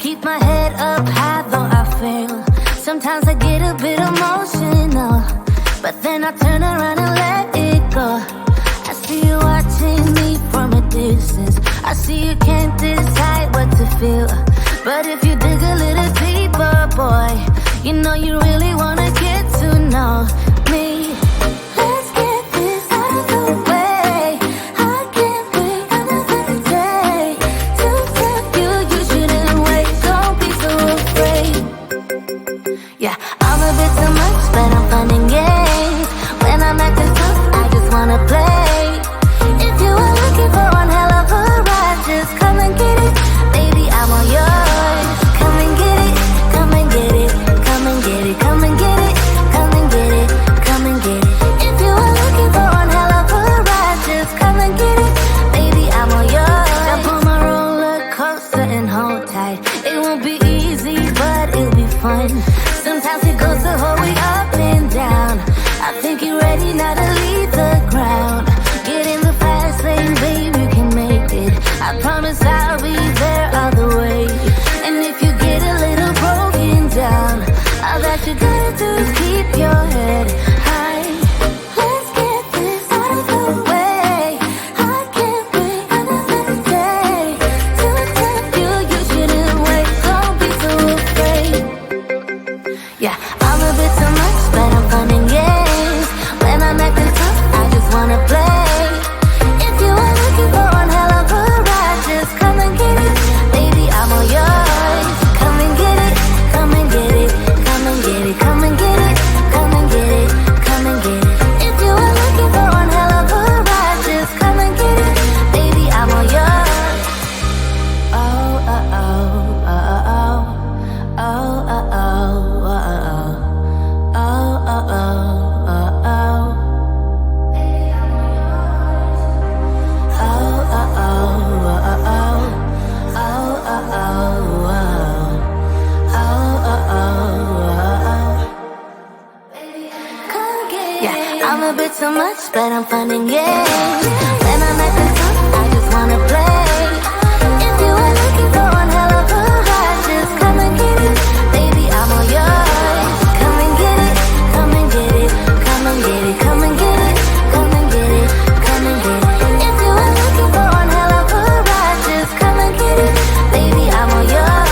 keep my head up high though I fail. Sometimes I get a bit emotional, but then I turn around and let it go. I see you watching me from a distance. I see you can't decide what to feel, but if you dig a little deeper, boy, you know you really wanna get to know me. Let's get this out of the way. I can't wait another day to tell you you shouldn't wait. Don't be so afraid. Yeah, I'm a bit too much, but I'm fun and games. When I'm acting tough, I just wanna play. If you are looking for one hell of a ride, just come and get it. Baby, I'm all yours. Come and get it, come and get it, come and get it, come and get it, come and get it, come and get it. If you are looking for one hell of a ride, just come and get it. Baby, I'm all yours. Jump on my roller coaster and hold tight. It won't be easy, but it'll be fun. Sometimes it goes the whole way up and down. I think you're ready now to leave the ground. Get in the fast lane, babe, you can make it. I promise I'll be there all the way. And if you get a little broken down, all that you gotta do is keep your head high. Let's get this out of the way. I can't wait another day to tell you you shouldn't wait. Don't be so afraid. Yeah, I'm a bit too much, but I'm fun and games. When I'm acting tough, I just wanna play. If you are looking for one hell of a ride, just come and get it. Baby, I'm all yours. Come and get it, come and get it, come and get it, come and get it, come and get it, come and get it. If you are looking for one hell of a ride, just come and get it. Baby, I'm all yours. Oh, oh, oh, oh, oh, oh, oh, oh, oh, oh, oh, oh, oh. Yeah, I'm a bit too much, but I'm fun and games. When I'm acting tough, I just wanna play. If you are looking for one hell of a ride, just come and get it. Baby, I'm all yours. Come and get it, come and get it, come and get it, come and get it, come and get it, come and get it. If you are looking for one hell of a ride, just come and get it. Baby, I'm all yours.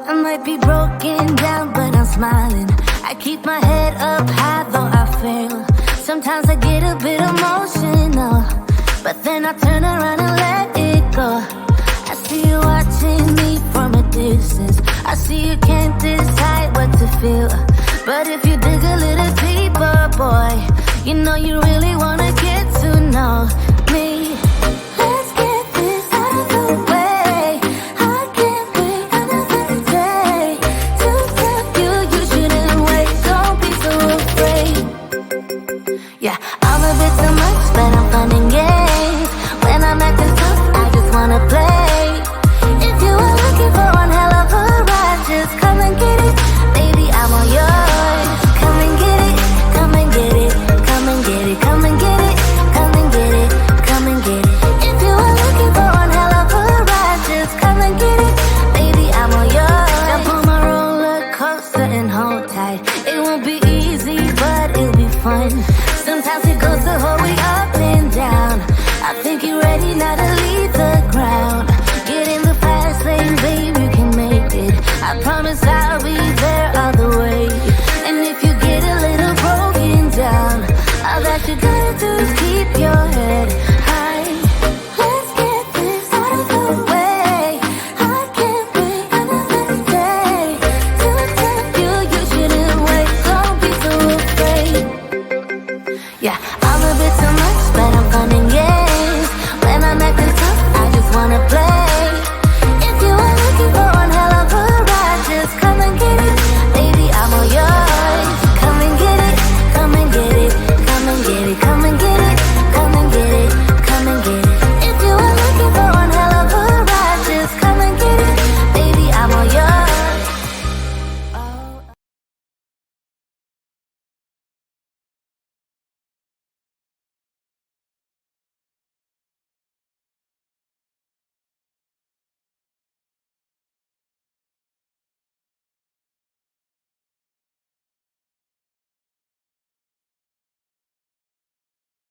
I might be broken down, but I'm smiling. I keep my head up high, though I fail. Sometimes I get a bit emotional, but then I turn around and let it go. I see you watching me from a distance. I see you can't decide what to feel, but if you dig a little deeper, boy, you know you really